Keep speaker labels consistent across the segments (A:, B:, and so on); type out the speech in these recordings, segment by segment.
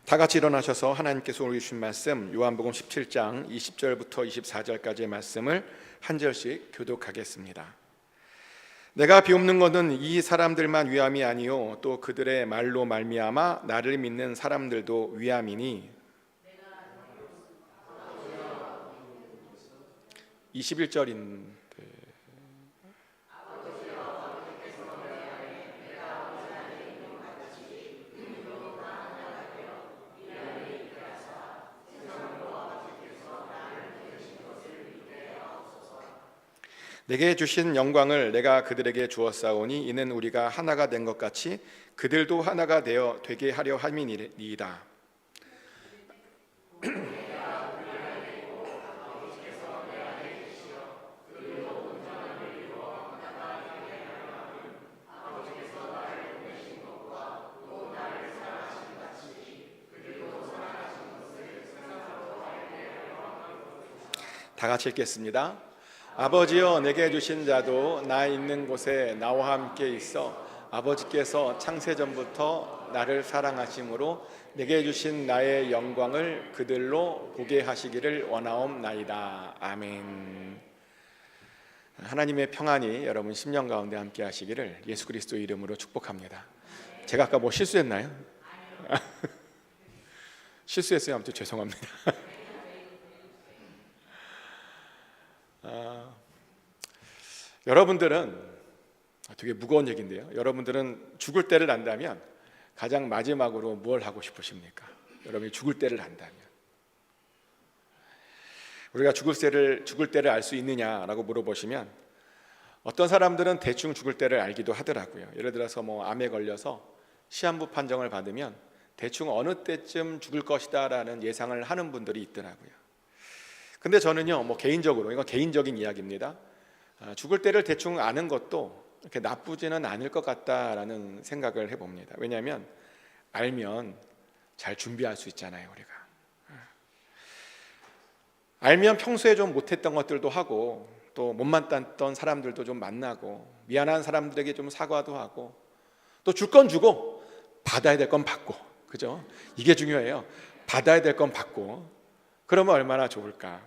A: 다 같이 일어나셔서 하나님께서 오늘 주신 말씀 요한복음 17장 20절부터 24절까지의 말씀을 한 절씩 교독하겠습니다. 내가 비옵는 것은 이 사람들만 위함이 아니요 또 그들의 말로 말미암아 나를 믿는 사람들도 위함이니. 21절인데 내게 주신 영광을 내가 그들에게 주었사오니 이는 우리가 하나가 된 것 같이 그들도 하나가 되어 되게 하려 함이니이다. 다 같이 읽겠습니다. 아버지여 내게 주신 자도 나 있는 곳에 나와 함께 있어 아버지께서 창세전부터 나를 사랑하심으로 내게 주신 나의 영광을 그들로 보게 하시기를 원하옵나이다. 아멘. 하나님의 평안이 여러분 심령 가운데 함께 하시기를 예수 그리스도 이름으로 축복합니다. 제가 아까 뭐 실수했나요? 실수했어요. 아무튼 죄송합니다. 여러분들은 되게 무거운 얘기인데요. 여러분들은 죽을 때를 안다면 가장 마지막으로 뭘 하고 싶으십니까? 여러분이 죽을 때를 안다면 우리가 죽을 때를 알 수 있느냐라고 물어보시면 어떤 사람들은 대충 죽을 때를 알기도 하더라고요. 예를 들어서 뭐 암에 걸려서 시한부 판정을 받으면 대충 어느 때쯤 죽을 것이다라는 예상을 하는 분들이 있더라고요. 근데 저는요, 뭐 개인적으로 이건 개인적인 이야기입니다. 죽을 때를 대충 아는 것도 이렇게 나쁘지는 않을 것 같다라는 생각을 해봅니다. 왜냐하면 알면 잘 준비할 수 있잖아요, 우리가. 알면 평소에 좀 못했던 것들도 하고 또 못 만났던 사람들도 좀 만나고 미안한 사람들에게 좀 사과도 하고 또 줄 건 주고 받아야 될 건 받고, 그죠? 이게 중요해요. 받아야 될 건 받고. 그러면 얼마나 좋을까?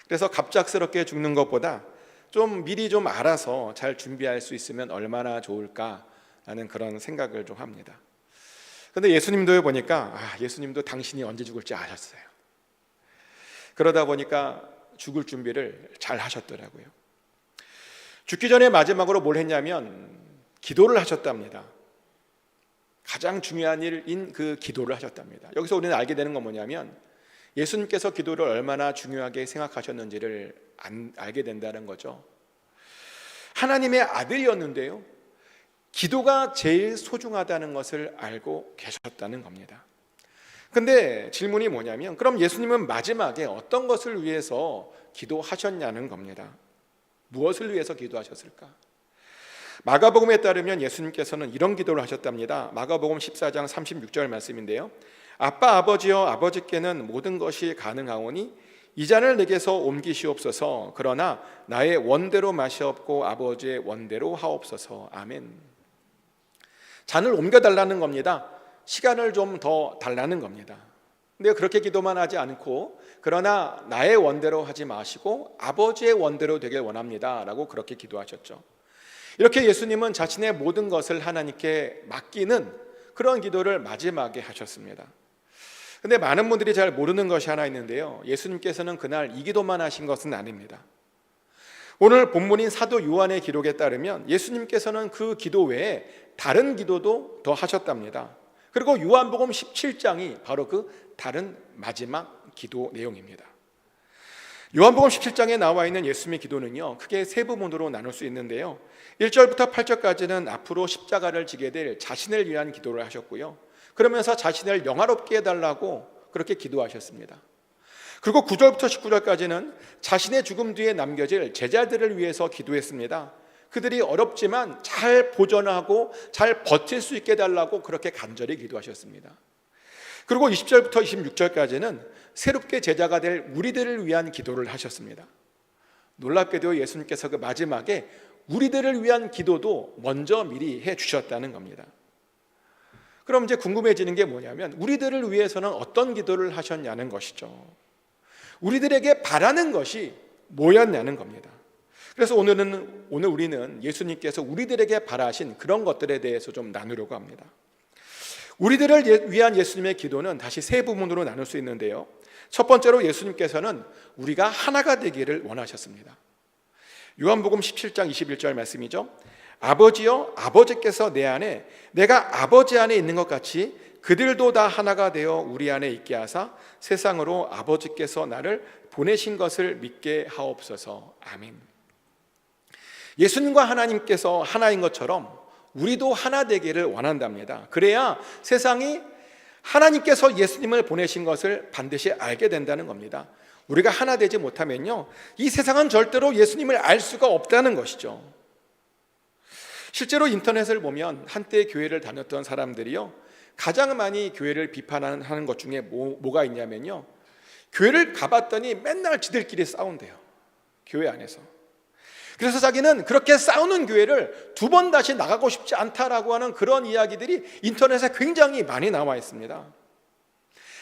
A: 그래서 갑작스럽게 죽는 것보다 좀 미리 좀 알아서 잘 준비할 수 있으면 얼마나 좋을까라는 그런 생각을 좀 합니다. 그런데 예수님도 보니까 예수님도 당신이 언제 죽을지 아셨어요. 그러다 보니까 죽을 준비를 잘 하셨더라고요. 죽기 전에 마지막으로 뭘 했냐면 기도를 하셨답니다. 가장 중요한 일인 그 기도를 하셨답니다. 여기서 우리는 알게 되는 건 뭐냐면 예수님께서 기도를 얼마나 중요하게 생각하셨는지를 알게 된다는 거죠. 하나님의 아들이었는데요, 기도가 제일 소중하다는 것을 알고 계셨다는 겁니다. 근데 질문이 뭐냐면 그럼 예수님은 마지막에 어떤 것을 위해서 기도하셨냐는 겁니다. 무엇을 위해서 기도하셨을까? 마가복음에 따르면 예수님께서는 이런 기도를 하셨답니다. 마가복음 14장 36절 말씀인데요, 아빠 아버지여 아버지께는 모든 것이 가능하오니 이 잔을 내게서 옮기시옵소서. 그러나 나의 원대로 마시옵고 아버지의 원대로 하옵소서. 아멘. 잔을 옮겨달라는 겁니다. 시간을 좀 더 달라는 겁니다. 근데 그렇게 기도만 하지 않고 그러나 나의 원대로 하지 마시고 아버지의 원대로 되길 원합니다 라고 그렇게 기도하셨죠. 이렇게 예수님은 자신의 모든 것을 하나님께 맡기는 그런 기도를 마지막에 하셨습니다. 근데 많은 분들이 잘 모르는 것이 하나 있는데요, 예수님께서는 그날 이 기도만 하신 것은 아닙니다. 오늘 본문인 사도 요한의 기록에 따르면 예수님께서는 그 기도 외에 다른 기도도 더 하셨답니다. 그리고 요한복음 17장이 바로 그 다른 마지막 기도 내용입니다. 요한복음 17장에 나와 있는 예수님의 기도는요, 크게 세 부분으로 나눌 수 있는데요, 1절부터 8절까지는 앞으로 십자가를 지게 될 자신을 위한 기도를 하셨고요, 그러면서 자신을 영화롭게 해달라고 그렇게 기도하셨습니다. 그리고 9절부터 19절까지는 자신의 죽음 뒤에 남겨질 제자들을 위해서 기도했습니다. 그들이 어렵지만 잘 보존하고 잘 버틸 수 있게 해달라고 그렇게 간절히 기도하셨습니다. 그리고 20절부터 26절까지는 새롭게 제자가 될 우리들을 위한 기도를 하셨습니다. 놀랍게도 예수님께서 그 마지막에 우리들을 위한 기도도 먼저 미리 해 주셨다는 겁니다. 그럼 이제 궁금해지는 게 뭐냐면 우리들을 위해서는 어떤 기도를 하셨냐는 것이죠. 우리들에게 바라는 것이 뭐였냐는 겁니다. 그래서 오늘 우리는 예수님께서 우리들에게 바라신 그런 것들에 대해서 좀 나누려고 합니다. 우리들을 위한 예수님의 기도는 다시 세 부분으로 나눌 수 있는데요. 첫 번째로 예수님께서는 우리가 하나가 되기를 원하셨습니다. 요한복음 17장 21절 말씀이죠. 아버지여, 아버지께서 내 안에, 내가 아버지 안에 있는 것 같이 그들도 다 하나가 되어 우리 안에 있게 하사 세상으로 아버지께서 나를 보내신 것을 믿게 하옵소서. 아멘. 예수님과 하나님께서 하나인 것처럼 우리도 하나 되기를 원한답니다. 그래야 세상이 하나님께서 예수님을 보내신 것을 반드시 알게 된다는 겁니다. 우리가 하나 되지 못하면요, 이 세상은 절대로 예수님을 알 수가 없다는 것이죠. 실제로 인터넷을 보면 한때 교회를 다녔던 사람들이요, 가장 많이 교회를 비판하는 것 중에 뭐가 있냐면요, 교회를 가봤더니 맨날 지들끼리 싸운대요, 교회 안에서. 그래서 자기는 그렇게 싸우는 교회를 두 번 다시 나가고 싶지 않다라고 하는 그런 이야기들이 인터넷에 굉장히 많이 나와 있습니다.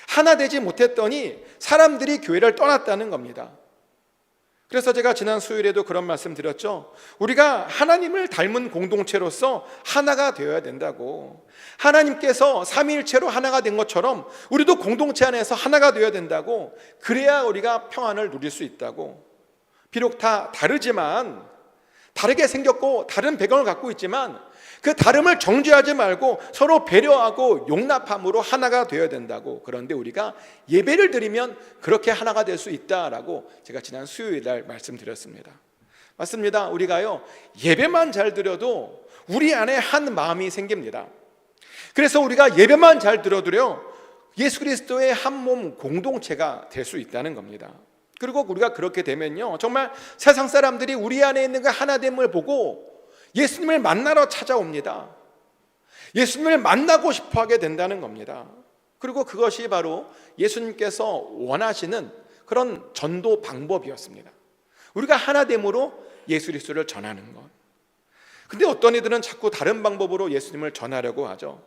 A: 하나 되지 못했더니 사람들이 교회를 떠났다는 겁니다. 그래서 제가 지난 수요일에도 그런 말씀 드렸죠. 우리가 하나님을 닮은 공동체로서 하나가 되어야 된다고. 하나님께서 삼위일체로 하나가 된 것처럼 우리도 공동체 안에서 하나가 되어야 된다고. 그래야 우리가 평안을 누릴 수 있다고. 비록 다 다르지만, 다르게 생겼고 다른 배경을 갖고 있지만 그 다름을 정죄하지 말고 서로 배려하고 용납함으로 하나가 되어야 된다고. 그런데 우리가 예배를 드리면 그렇게 하나가 될 수 있다라고 제가 지난 수요일 날 말씀드렸습니다. 맞습니다. 우리가요, 예배만 잘 드려도 우리 안에 한 마음이 생깁니다. 그래서 우리가 예배만 잘 드려도요, 예수 그리스도의 한 몸 공동체가 될 수 있다는 겁니다. 그리고 우리가 그렇게 되면요, 정말 세상 사람들이 우리 안에 있는 그 하나됨을 보고 예수님을 만나러 찾아옵니다. 예수님을 만나고 싶어 하게 된다는 겁니다. 그리고 그것이 바로 예수님께서 원하시는 그런 전도 방법이었습니다. 우리가 하나됨으로 예수 그리스도를 전하는 것. 근데 어떤 이들은 자꾸 다른 방법으로 예수님을 전하려고 하죠.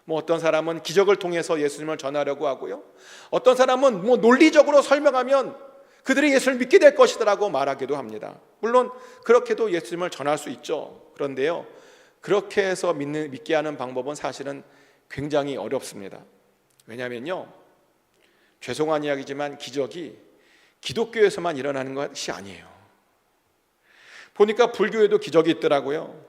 A: 어떤 사람은 기적을 통해서 예수님을 전하려고 하고요, 어떤 사람은 논리적으로 설명하면 그들이 예수를 믿게 될 것이라고 말하기도 합니다. 물론 그렇게도 예수님을 전할 수 있죠. 그런데요, 그렇게 해서 믿게 하는 방법은 사실은 굉장히 어렵습니다. 왜냐하면요, 죄송한 이야기지만 기적이 기독교에서만 일어나는 것이 아니에요. 보니까 불교에도 기적이 있더라고요.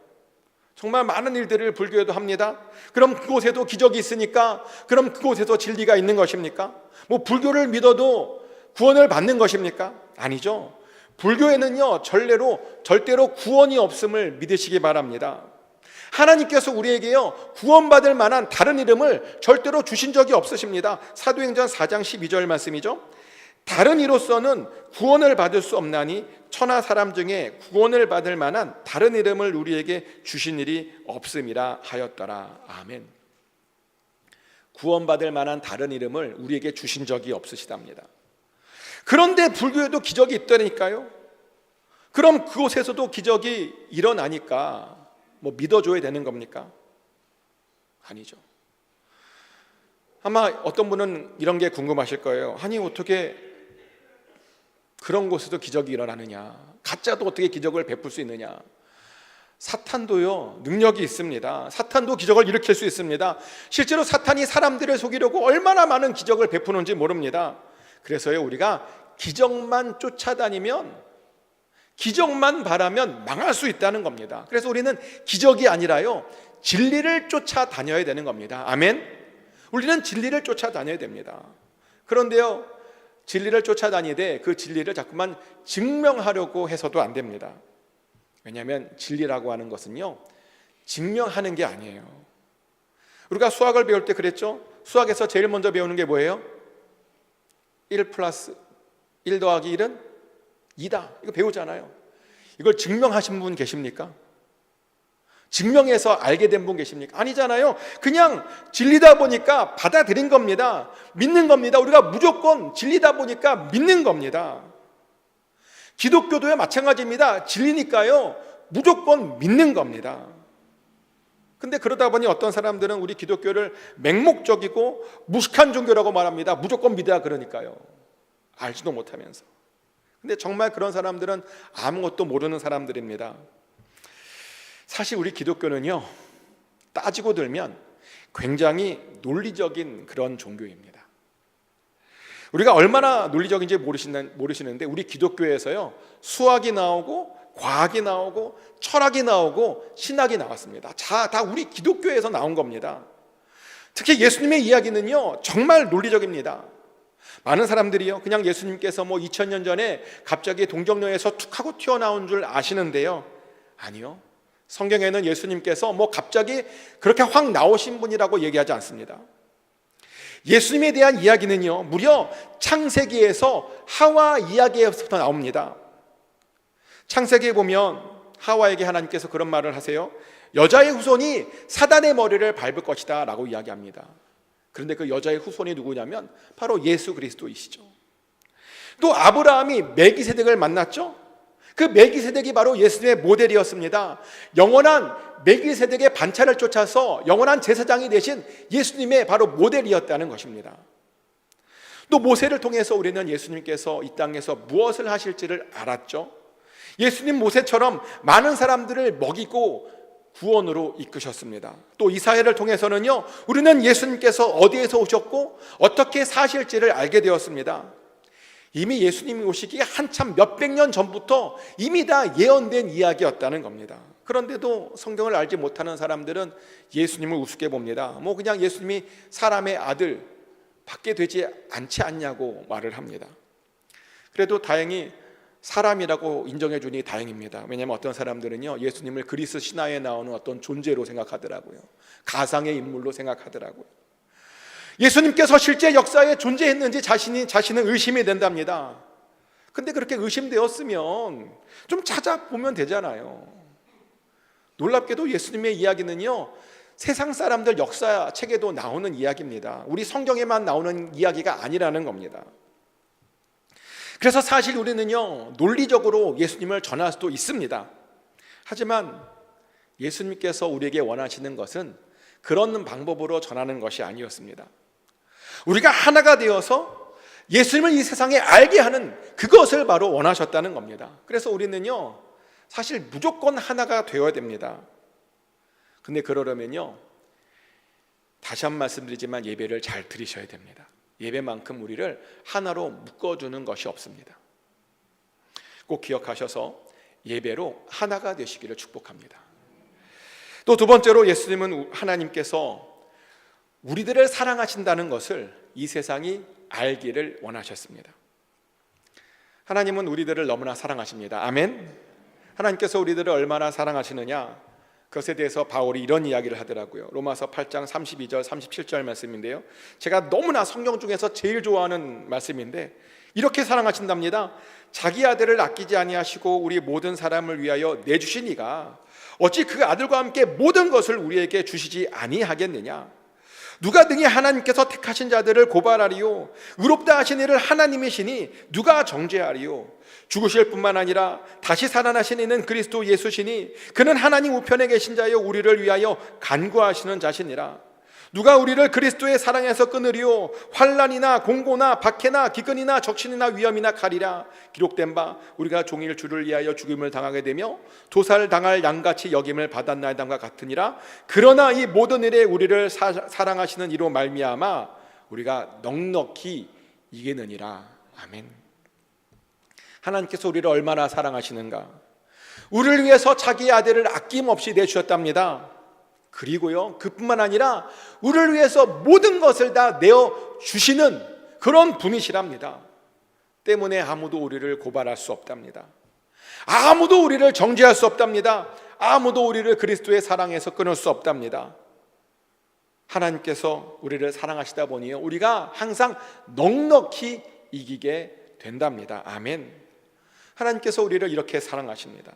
A: 정말 많은 일들을 불교에도 합니다. 그럼 그곳에도 기적이 있으니까 그럼 그곳에도 진리가 있는 것입니까? 불교를 믿어도 구원을 받는 것입니까? 아니죠. 불교에는요, 절대로 구원이 없음을 믿으시기 바랍니다. 하나님께서 우리에게요, 구원받을 만한 다른 이름을 절대로 주신 적이 없으십니다. 사도행전 4장 12절 말씀이죠. 다른 이로서는 구원을 받을 수 없나니 천하 사람 중에 구원을 받을 만한 다른 이름을 우리에게 주신 일이 없음이라 하였더라. 아멘. 구원받을 만한 다른 이름을 우리에게 주신 적이 없으시답니다. 그런데 불교에도 기적이 있다니까요. 그럼 그곳에서도 기적이 일어나니까 믿어줘야 되는 겁니까? 아니죠. 아마 어떤 분은 이런 게 궁금하실 거예요. 아니, 어떻게 그런 곳에도 기적이 일어나느냐, 가짜도 어떻게 기적을 베풀 수 있느냐. 사탄도요, 능력이 있습니다. 사탄도 기적을 일으킬 수 있습니다. 실제로 사탄이 사람들을 속이려고 얼마나 많은 기적을 베푸는지 모릅니다. 그래서요, 우리가 기적만 쫓아다니면, 기적만 바라면 망할 수 있다는 겁니다. 그래서 우리는 기적이 아니라요, 진리를 쫓아다녀야 되는 겁니다. 아멘. 우리는 진리를 쫓아다녀야 됩니다. 그런데요, 진리를 쫓아다니되 그 진리를 자꾸만 증명하려고 해서도 안 됩니다. 왜냐하면 진리라고 하는 것은요, 증명하는 게 아니에요. 우리가 수학을 배울 때 그랬죠. 수학에서 제일 먼저 배우는 게 뭐예요? 1 플러스 1 더하기 1은 2다. 이거 배우잖아요. 이걸 증명하신 분 계십니까? 증명해서 알게 된 분 계십니까? 아니잖아요. 그냥 진리다 보니까 받아들인 겁니다. 믿는 겁니다. 우리가 무조건 진리다 보니까 믿는 겁니다. 기독교도요, 마찬가지입니다. 진리니까요, 무조건 믿는 겁니다. 근데 그러다 보니 어떤 사람들은 우리 기독교를 맹목적이고 무식한 종교라고 말합니다. 무조건 믿어야 그러니까요. 알지도 못하면서. 근데 정말 그런 사람들은 아무것도 모르는 사람들입니다. 사실 우리 기독교는요, 따지고 들면 굉장히 논리적인 그런 종교입니다. 우리가 얼마나 논리적인지 모르시는데 우리 기독교에서요, 수학이 나오고 과학이 나오고 철학이 나오고 신학이 나왔습니다. 다 우리 기독교에서 나온 겁니다. 특히 예수님의 이야기는요, 정말 논리적입니다. 많은 사람들이요, 그냥 예수님께서 2000년 전에 갑자기 동정녀에서 툭 하고 튀어나온 줄 아시는데요, 아니요, 성경에는 예수님께서 갑자기 그렇게 확 나오신 분이라고 얘기하지 않습니다. 예수님에 대한 이야기는요, 무려 창세기에서 하와 이야기에서부터 나옵니다. 창세기에 보면 하와에게 하나님께서 그런 말을 하세요. 여자의 후손이 사단의 머리를 밟을 것이다 라고 이야기합니다. 그런데 그 여자의 후손이 누구냐면 바로 예수 그리스도이시죠. 또 아브라함이 멜기세덱을 만났죠. 그 멜기세덱이 바로 예수님의 모델이었습니다. 영원한 멜기세덱의 반차를 쫓아서 영원한 제사장이 되신 예수님의 바로 모델이었다는 것입니다. 또 모세를 통해서 우리는 예수님께서 이 땅에서 무엇을 하실지를 알았죠. 예수님 모세처럼 많은 사람들을 먹이고 구원으로 이끄셨습니다. 또 이사야를 통해서는요, 우리는 예수님께서 어디에서 오셨고 어떻게 사실지를 알게 되었습니다. 이미 예수님이 오시기 한참 몇백 년 전부터 이미 다 예언된 이야기였다는 겁니다. 그런데도 성경을 알지 못하는 사람들은 예수님을 우습게 봅니다. 그냥 예수님이 사람의 아들 밖에 되지 않지 않냐고 말을 합니다. 그래도 다행히 사람이라고 인정해 주니 다행입니다. 왜냐하면 어떤 사람들은요, 예수님을 그리스 신화에 나오는 어떤 존재로 생각하더라고요. 가상의 인물로 생각하더라고요. 예수님께서 실제 역사에 존재했는지 자신은 의심이 된답니다. 근데 그렇게 의심되었으면 좀 찾아보면 되잖아요. 놀랍게도 예수님의 이야기는요, 세상 사람들 역사책에도 나오는 이야기입니다. 우리 성경에만 나오는 이야기가 아니라는 겁니다. 그래서 사실 우리는요, 논리적으로 예수님을 전할 수도 있습니다. 하지만 예수님께서 우리에게 원하시는 것은 그런 방법으로 전하는 것이 아니었습니다. 우리가 하나가 되어서 예수님을 이 세상에 알게 하는 그것을 바로 원하셨다는 겁니다. 그래서 우리는요, 사실 무조건 하나가 되어야 됩니다. 근데 그러려면요, 다시 한 번 말씀드리지만 예배를 잘 드리셔야 됩니다. 예배만큼 우리를 하나로 묶어주는 것이 없습니다. 꼭 기억하셔서 예배로 하나가 되시기를 축복합니다. 또 두 번째로 예수님은 하나님께서 우리들을 사랑하신다는 것을 이 세상이 알기를 원하셨습니다. 하나님은 우리들을 너무나 사랑하십니다. 아멘. 하나님께서 우리들을 얼마나 사랑하시느냐, 그것에 대해서 바울이 이런 이야기를 하더라고요. 로마서 8장 32절 37절 말씀인데요, 제가 너무나 성경 중에서 제일 좋아하는 말씀인데 이렇게 사랑하신답니다. 자기 아들을 아끼지 아니하시고 우리 모든 사람을 위하여 내주신 이가 어찌 그 아들과 함께 모든 것을 우리에게 주시지 아니하겠느냐. 누가 등이 하나님께서 택하신 자들을 고발하리요. 의롭다 하신 이를 하나님이시니 누가 정죄하리요. 죽으실 뿐만 아니라 다시 살아나신 이는 그리스도 예수시니 그는 하나님 우편에 계신 자여 우리를 위하여 간구하시는 자시니라. 누가 우리를 그리스도의 사랑에서 끊으리요. 환난이나 공고나 박해나 기근이나 적신이나 위험이나 칼이라. 기록된 바 우리가 종일 주를 위하여 죽임을 당하게 되며 도살당할 양같이 여김을 받았나이다과 같으니라. 그러나 이 모든 일에 우리를 사랑하시는 이로 말미암아 우리가 넉넉히 이기느니라. 아멘. 하나님께서 우리를 얼마나 사랑하시는가. 우리를 위해서 자기의 아들을 아낌없이 내주셨답니다. 그리고요, 그뿐만 아니라 우리를 위해서 모든 것을 다 내어주시는 그런 분이시랍니다. 때문에 아무도 우리를 고발할 수 없답니다. 아무도 우리를 정죄할 수 없답니다. 아무도 우리를 그리스도의 사랑에서 끊을 수 없답니다. 하나님께서 우리를 사랑하시다 보니요, 우리가 항상 넉넉히 이기게 된답니다. 아멘. 하나님께서 우리를 이렇게 사랑하십니다.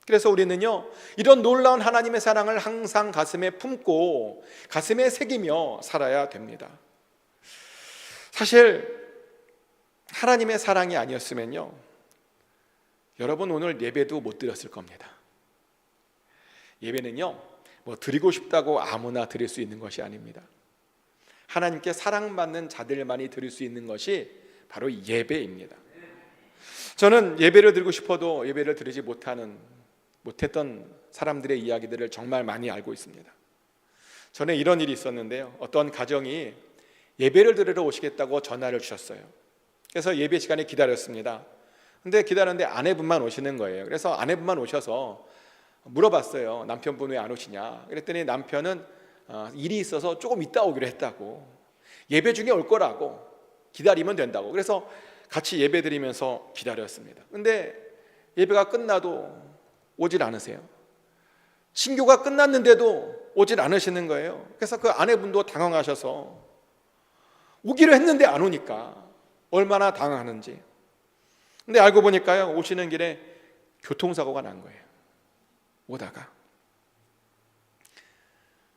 A: 그래서 우리는요, 이런 놀라운 하나님의 사랑을 항상 가슴에 품고 가슴에 새기며 살아야 됩니다. 사실 하나님의 사랑이 아니었으면요, 여러분 오늘 예배도 못 드렸을 겁니다. 예배는요, 드리고 싶다고 아무나 드릴 수 있는 것이 아닙니다. 하나님께 사랑받는 자들만이 드릴 수 있는 것이 바로 예배입니다. 저는 예배를 드리고 싶어도 예배를 드리지 못했던 사람들의 이야기들을 정말 많이 알고 있습니다. 전에 이런 일이 있었는데요. 어떤 가정이 예배를 드리러 오시겠다고 전화를 주셨어요. 그래서 예배 시간에 기다렸습니다. 근데 기다렸는데 아내분만 오시는 거예요. 그래서 아내분만 오셔서 물어봤어요. 남편분 왜 안 오시냐? 그랬더니 남편은 일이 있어서 조금 이따 오기로 했다고, 예배 중에 올 거라고, 기다리면 된다고. 그래서 같이 예배 드리면서 기다렸습니다. 근데 예배가 끝나도 오질 않으세요. 신교가 끝났는데도 오질 않으시는 거예요. 그래서 그 아내분도 당황하셔서 오기로 했는데 안 오니까 얼마나 당황하는지. 근데 알고 보니까요, 오시는 길에 교통사고가 난 거예요. 오다가.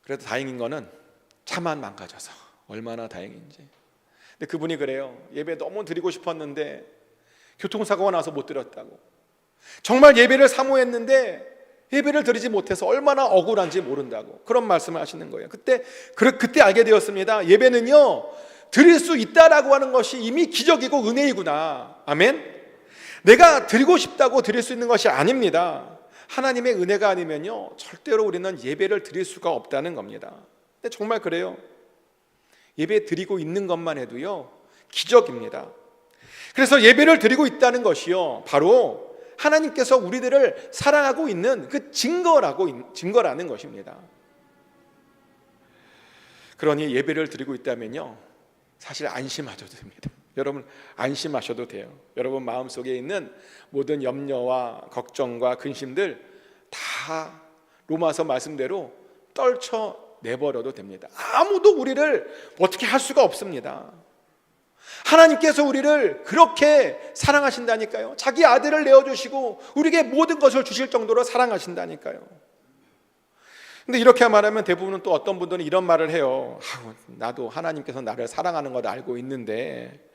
A: 그래도 다행인 거는 차만 망가져서 얼마나 다행인지. 근데 그분이 그래요. 예배 너무 드리고 싶었는데 교통사고가 나서 못 드렸다고. 정말 예배를 사모했는데 예배를 드리지 못해서 얼마나 억울한지 모른다고 그런 말씀을 하시는 거예요. 그때 알게 되었습니다. 예배는요, 드릴 수 있다라고 하는 것이 이미 기적이고 은혜이구나. 아멘. 내가 드리고 싶다고 드릴 수 있는 것이 아닙니다. 하나님의 은혜가 아니면요, 절대로 우리는 예배를 드릴 수가 없다는 겁니다. 근데 정말 그래요. 예배 드리고 있는 것만 해도요, 기적입니다. 그래서 예배를 드리고 있다는 것이요, 바로 하나님께서 우리들을 사랑하고 있는 그 증거라는 것입니다. 그러니 예배를 드리고 있다면요, 사실 안심하셔도 됩니다. 여러분 안심하셔도 돼요. 여러분 마음속에 있는 모든 염려와 걱정과 근심들 다 로마서 말씀대로 떨쳐내버려도 됩니다. 아무도 우리를 어떻게 할 수가 없습니다. 하나님께서 우리를 그렇게 사랑하신다니까요. 자기 아들을 내어주시고 우리에게 모든 것을 주실 정도로 사랑하신다니까요. 근데 이렇게 말하면 대부분은 또 어떤 분들은 이런 말을 해요. 나도 하나님께서 나를 사랑하는 걸 알고 있는데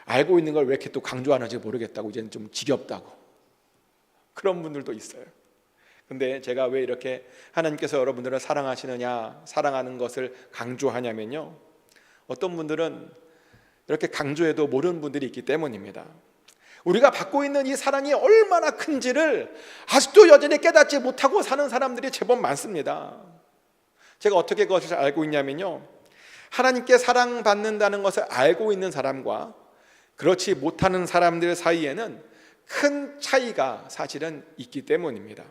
A: 알고 있는 걸 왜 이렇게 또 강조하는지 모르겠다고, 이제는 좀 지겹다고. 그런 분들도 있어요. 근데 제가 왜 이렇게 하나님께서 여러분들을 사랑하시느냐, 사랑하는 것을 강조하냐면요, 어떤 분들은 이렇게 강조해도 모르는 분들이 있기 때문입니다. 우리가 받고 있는 이 사랑이 얼마나 큰지를 아직도 여전히 깨닫지 못하고 사는 사람들이 제법 많습니다. 제가 어떻게 그것을 알고 있냐면요, 하나님께 사랑받는다는 것을 알고 있는 사람과 그렇지 못하는 사람들 사이에는 큰 차이가 사실은 있기 때문입니다.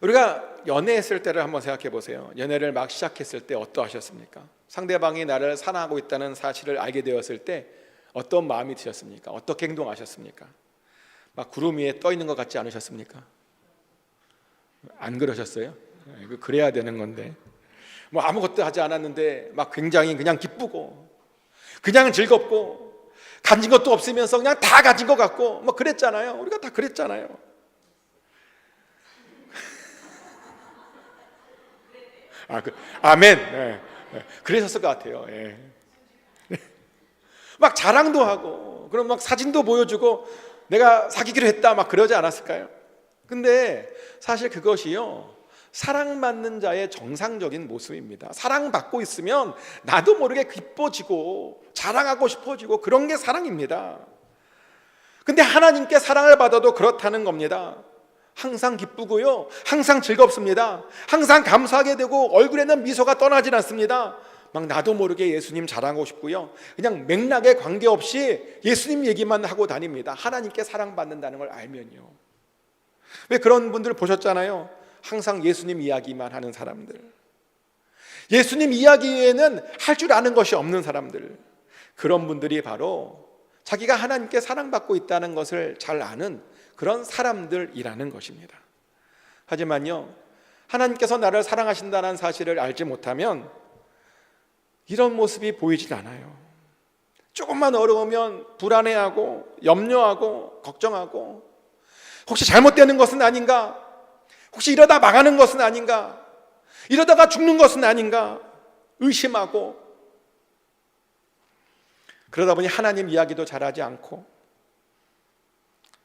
A: 우리가 연애했을 때를 한번 생각해 보세요. 연애를 막 시작했을 때 어떠하셨습니까? 상대방이 나를 사랑하고 있다는 사실을 알게 되었을 때 어떤 마음이 드셨습니까? 어떻게 행동하셨습니까? 막 구름 위에 떠 있는 것 같지 않으셨습니까? 안 그러셨어요? 그래야 되는 건데, 뭐 아무것도 하지 않았는데 막 굉장히 그냥 기쁘고 그냥 즐겁고 가진 것도 없으면서 그냥 다 가진 것 같고 뭐 그랬잖아요. 우리가 다 그랬잖아요. 아멘. 네. 그러셨을 것 같아요. 네. 막 자랑도 하고, 그럼 막 사진도 보여주고 내가 사귀기로 했다 막 그러지 않았을까요? 근데 사실 그것이요, 사랑받는 자의 정상적인 모습입니다. 사랑받고 있으면 나도 모르게 기뻐지고 자랑하고 싶어지고 그런 게 사랑입니다. 근데 하나님께 사랑을 받아도 그렇다는 겁니다. 항상 기쁘고요, 항상 즐겁습니다. 항상 감사하게 되고 얼굴에는 미소가 떠나질 않습니다. 막 나도 모르게 예수님 자랑하고 싶고요, 그냥 맥락에 관계없이 예수님 얘기만 하고 다닙니다. 하나님께 사랑받는다는 걸 알면요. 왜 그런 분들 보셨잖아요. 항상 예수님 이야기만 하는 사람들, 예수님 이야기 외에는 할 줄 아는 것이 없는 사람들, 그런 분들이 바로 자기가 하나님께 사랑받고 있다는 것을 잘 아는 그런 사람들이라는 것입니다. 하지만요, 하나님께서 나를 사랑하신다는 사실을 알지 못하면 이런 모습이 보이질 않아요. 조금만 어려우면 불안해하고 염려하고 걱정하고, 혹시 잘못되는 것은 아닌가? 혹시 이러다 망하는 것은 아닌가? 이러다가 죽는 것은 아닌가? 의심하고, 그러다 보니 하나님 이야기도 잘하지 않고,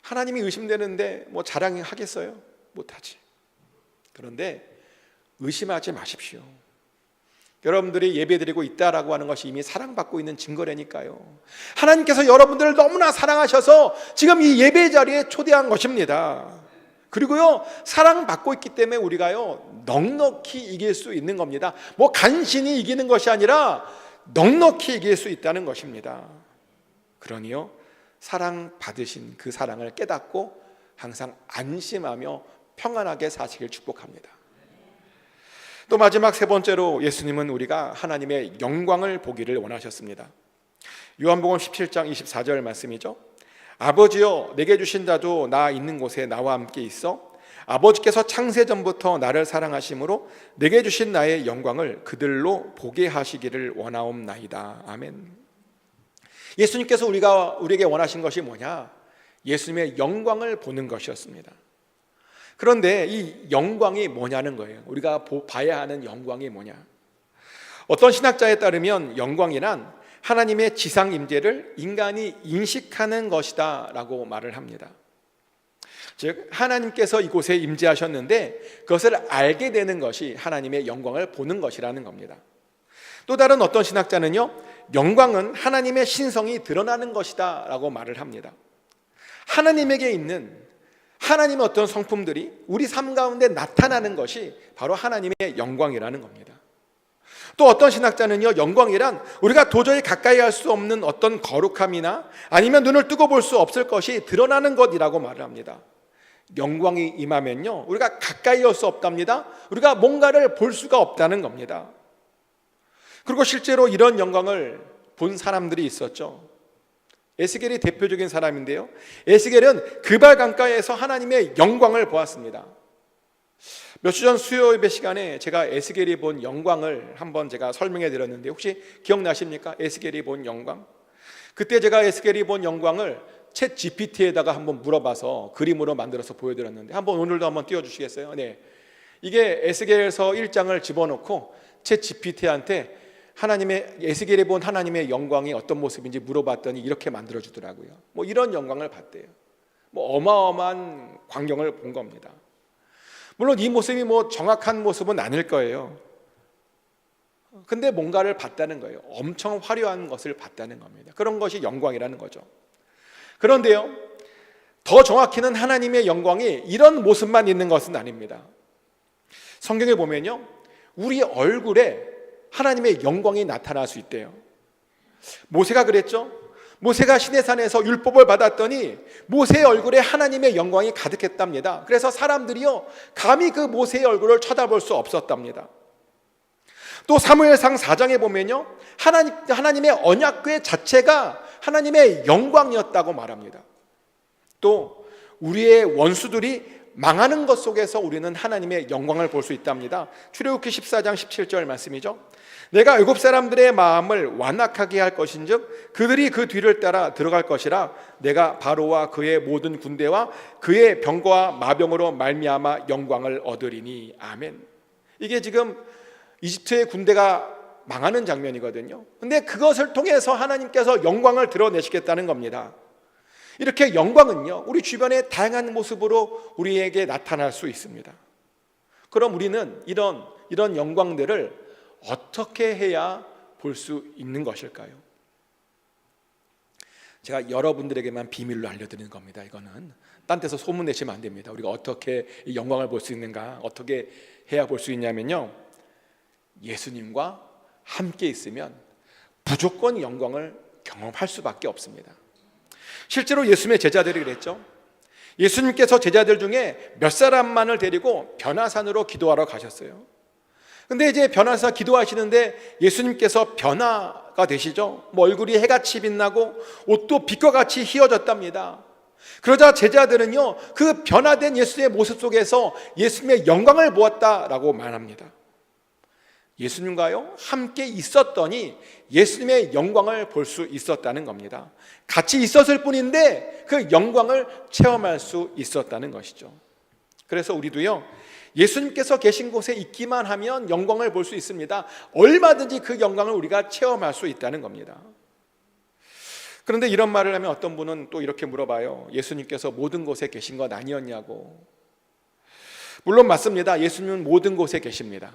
A: 하나님이 의심되는데 뭐 자랑하겠어요? 못하지. 그런데 의심하지 마십시오. 여러분들이 예배드리고 있다라고 하는 것이 이미 사랑받고 있는 증거라니까요. 하나님께서 여러분들을 너무나 사랑하셔서 지금 이 예배 자리에 초대한 것입니다. 그리고요, 사랑받고 있기 때문에 우리가요 넉넉히 이길 수 있는 겁니다. 뭐 간신히 이기는 것이 아니라 넉넉히 이길 수 있다는 것입니다. 그러니요, 사랑받으신 그 사랑을 깨닫고 항상 안심하며 평안하게 사시길 축복합니다. 또 마지막 세 번째로 예수님은 우리가 하나님의 영광을 보기를 원하셨습니다. 요한복음 17장 24절 말씀이죠. 아버지여, 내게 주신 자도 나 있는 곳에 나와 함께 있어 아버지께서 창세전부터 나를 사랑하심으로 내게 주신 나의 영광을 그들로 보게 하시기를 원하옵나이다. 아멘. 예수님께서 우리에게 원하신 것이 뭐냐? 예수님의 영광을 보는 것이었습니다. 그런데 이 영광이 뭐냐는 거예요. 우리가 봐야 하는 영광이 뭐냐? 어떤 신학자에 따르면 영광이란 하나님의 지상 임재를 인간이 인식하는 것이다 라고 말을 합니다. 즉 하나님께서 이곳에 임재하셨는데 그것을 알게 되는 것이 하나님의 영광을 보는 것이라는 겁니다. 또 다른 어떤 신학자는요, 영광은 하나님의 신성이 드러나는 것이다 라고 말을 합니다. 하나님에게 있는 하나님의 어떤 성품들이 우리 삶 가운데 나타나는 것이 바로 하나님의 영광이라는 겁니다. 또 어떤 신학자는요, 영광이란 우리가 도저히 가까이 할 수 없는 어떤 거룩함이나 아니면 눈을 뜨고 볼 수 없을 것이 드러나는 것이라고 말을 합니다. 영광이 임하면요, 우리가 가까이 할 수 없답니다. 우리가 뭔가를 볼 수가 없다는 겁니다. 그리고 실제로 이런 영광을 본 사람들이 있었죠. 에스겔이 대표적인 사람인데요, 에스겔은 그발 강가에서 하나님의 영광을 보았습니다. 몇 주 전 수요 예배 시간에 제가 에스겔이 본 영광을 한번 제가 설명해 드렸는데 혹시 기억나십니까? 에스겔이 본 영광. 그때 제가 에스겔이 본 영광을 챗 GPT에다가 한번 물어봐서 그림으로 만들어서 보여드렸는데 한번 오늘도 한번 띄워주시겠어요? 네, 이게 에스겔서 1장을 집어넣고 챗 GPT한테 에스겔이 본 하나님의 영광이 어떤 모습인지 물어봤더니 이렇게 만들어주더라고요. 뭐 이런 영광을 봤대요. 뭐 어마어마한 광경을 본 겁니다. 물론 이 모습이 뭐 정확한 모습은 아닐 거예요. 근데 뭔가를 봤다는 거예요. 엄청 화려한 것을 봤다는 겁니다. 그런 것이 영광이라는 거죠. 그런데요, 더 정확히는 하나님의 영광이 이런 모습만 있는 것은 아닙니다. 성경에 보면요, 우리 얼굴에 하나님의 영광이 나타날 수 있대요. 모세가 그랬죠. 모세가 시내산에서 율법을 받았더니 모세의 얼굴에 하나님의 영광이 가득했답니다. 그래서 사람들이요 감히 그 모세의 얼굴을 쳐다볼 수 없었답니다. 또 사무엘상 4장에 보면요, 하나님의 언약궤 자체가 하나님의 영광이었다고 말합니다. 또 우리의 원수들이 망하는 것 속에서 우리는 하나님의 영광을 볼 수 있답니다. 출애굽기 14장 17절 말씀이죠. 내가 애굽 사람들의 마음을 완악하게 할 것인즉 그들이 그 뒤를 따라 들어갈 것이라. 내가 바로와 그의 모든 군대와 그의 병거와 마병으로 말미암아 영광을 얻으리니. 아멘. 이게 지금 이집트의 군대가 망하는 장면이거든요. 근데 그것을 통해서 하나님께서 영광을 드러내시겠다는 겁니다. 이렇게 영광은요, 우리 주변의 다양한 모습으로 우리에게 나타날 수 있습니다. 그럼 우리는 이런 영광들을 어떻게 해야 볼 수 있는 것일까요? 제가 여러분들에게만 비밀로 알려드리는 겁니다. 이거는 딴 데서 소문내시면 안 됩니다. 우리가 어떻게 이 영광을 볼 수 있는가, 어떻게 해야 볼 수 있냐면요, 예수님과 함께 있으면 무조건 영광을 경험할 수밖에 없습니다. 실제로 예수님의 제자들이 그랬죠. 예수님께서 제자들 중에 몇 사람만을 데리고 변화산으로 기도하러 가셨어요. 근데 이제 변화산 기도하시는데 예수님께서 변화가 되시죠. 뭐 얼굴이 해같이 빛나고 옷도 빛과 같이 휘어졌답니다. 그러자 제자들은요, 그 변화된 예수님의 모습 속에서 예수님의 영광을 보았다라고 말합니다. 예수님과요 함께 있었더니 예수님의 영광을 볼 수 있었다는 겁니다. 같이 있었을 뿐인데 그 영광을 체험할 수 있었다는 것이죠. 그래서 우리도요, 예수님께서 계신 곳에 있기만 하면 영광을 볼 수 있습니다. 얼마든지 그 영광을 우리가 체험할 수 있다는 겁니다. 그런데 이런 말을 하면 어떤 분은 또 이렇게 물어봐요. 예수님께서 모든 곳에 계신 것 아니었냐고. 물론 맞습니다. 예수님은 모든 곳에 계십니다.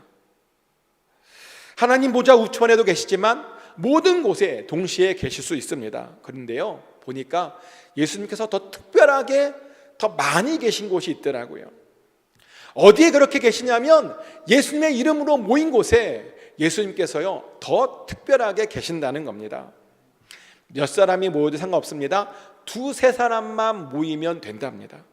A: 하나님 보좌 우편에도 계시지만 모든 곳에 동시에 계실 수 있습니다. 그런데요, 보니까 예수님께서 더 특별하게 더 많이 계신 곳이 있더라고요. 어디에 그렇게 계시냐면 예수님의 이름으로 모인 곳에 예수님께서요 더 특별하게 계신다는 겁니다. 몇 사람이 모여도 상관없습니다. 두세 사람만 모이면 된답니다.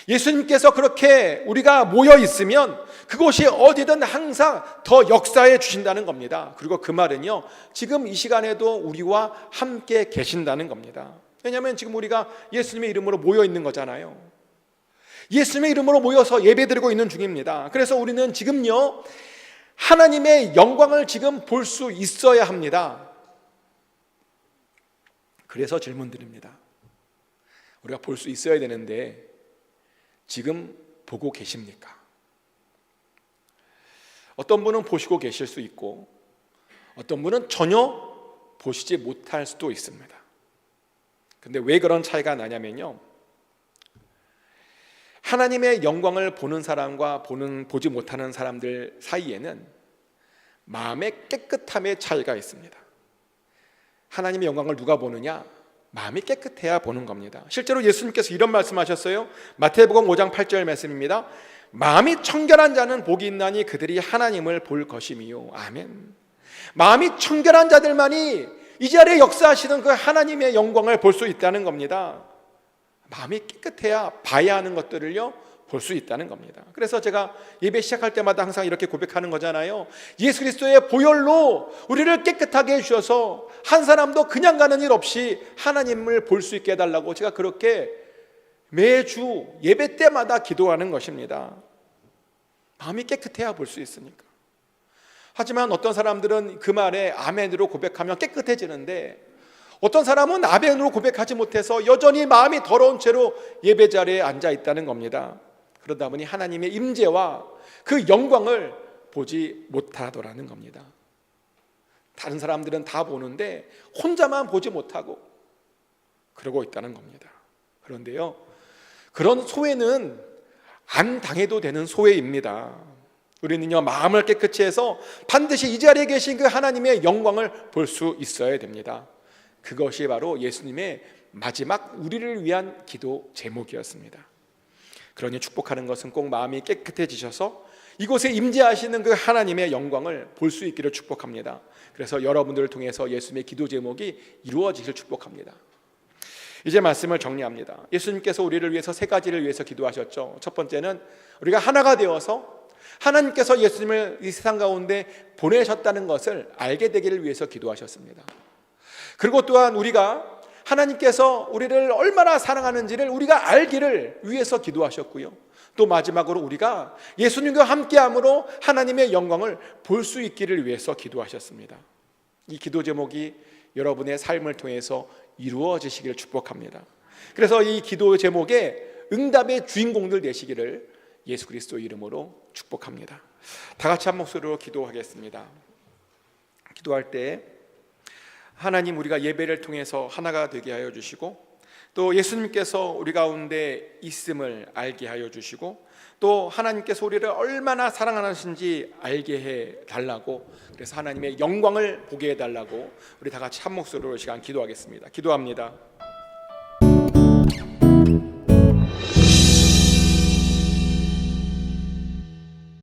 A: 예수님께서 그렇게 우리가 모여 있으면 그곳이 어디든 항상 더 역사해 주신다는 겁니다. 그리고 그 말은요, 지금 이 시간에도 우리와 함께 계신다는 겁니다. 왜냐하면 지금 우리가 예수님의 이름으로 모여 있는 거잖아요. 예수님의 이름으로 모여서 예배드리고 있는 중입니다. 그래서 우리는 지금요 하나님의 영광을 지금 볼 수 있어야 합니다. 그래서 질문 드립니다. 우리가 볼 수 있어야 되는데 지금 보고 계십니까? 어떤 분은 보시고 계실 수 있고 어떤 분은 전혀 보시지 못할 수도 있습니다. 근데 왜 그런 차이가 나냐면요, 하나님의 영광을 보는 사람과 보지 못하는 사람들 사이에는 마음의 깨끗함의 차이가 있습니다. 하나님의 영광을 누가 보느냐? 마음이 깨끗해야 보는 겁니다. 실제로 예수님께서 이런 말씀하셨어요. 마태복음 5장 8절 말씀입니다. 마음이 청결한 자는 복이 있나니 그들이 하나님을 볼 것이미요. 아멘. 마음이 청결한 자들만이 이 자리에 역사하시는 그 하나님의 영광을 볼 수 있다는 겁니다. 마음이 깨끗해야 봐야 하는 것들을요 볼 수 있다는 겁니다. 그래서 제가 예배 시작할 때마다 항상 이렇게 고백하는 거잖아요. 예수 그리스도의 보혈로 우리를 깨끗하게 해주셔서 한 사람도 그냥 가는 일 없이 하나님을 볼 수 있게 해달라고 제가 그렇게 매주 예배 때마다 기도하는 것입니다. 마음이 깨끗해야 볼 수 있으니까. 하지만 어떤 사람들은 그 말에 아멘으로 고백하면 깨끗해지는데 어떤 사람은 아멘으로 고백하지 못해서 여전히 마음이 더러운 채로 예배 자리에 앉아 있다는 겁니다. 그러다 보니 하나님의 임재와 그 영광을 보지 못하더라는 겁니다. 다른 사람들은 다 보는데 혼자만 보지 못하고 그러고 있다는 겁니다. 그런데요, 그런 소외는 안 당해도 되는 소외입니다. 우리는요 마음을 깨끗이 해서 반드시 이 자리에 계신 그 하나님의 영광을 볼 수 있어야 됩니다. 그것이 바로 예수님의 마지막 우리를 위한 기도 제목이었습니다. 그러니 축복하는 것은 꼭 마음이 깨끗해지셔서 이곳에 임재하시는 그 하나님의 영광을 볼 수 있기를 축복합니다. 그래서 여러분들을 통해서 예수님의 기도 제목이 이루어지길 축복합니다. 이제 말씀을 정리합니다. 예수님께서 우리를 위해서 세 가지를 위해서 기도하셨죠. 첫 번째는 우리가 하나가 되어서 하나님께서 예수님을 이 세상 가운데 보내셨다는 것을 알게 되기를 위해서 기도하셨습니다. 그리고 또한 우리가 하나님께서 우리를 얼마나 사랑하는지를 우리가 알기를 위해서 기도하셨고요. 또 마지막으로 우리가 예수님과 함께함으로 하나님의 영광을 볼 수 있기를 위해서 기도하셨습니다. 이 기도 제목이 여러분의 삶을 통해서 이루어지시기를 축복합니다. 그래서 이 기도 제목에 응답의 주인공들 되시기를 예수 그리스도 이름으로 축복합니다. 다 같이 한 목소리로 기도하겠습니다. 기도할 때 하나님, 우리가 예배를 통해서 하나가 되게 하여 주시고 또 예수님께서 우리 가운데 있음을 알게 하여 주시고 또 하나님께서 우리를 얼마나 사랑하시는지 알게 해달라고, 그래서 하나님의 영광을 보게 해달라고 우리 다 같이 한 목소리로 시간 기도하겠습니다. 기도합니다.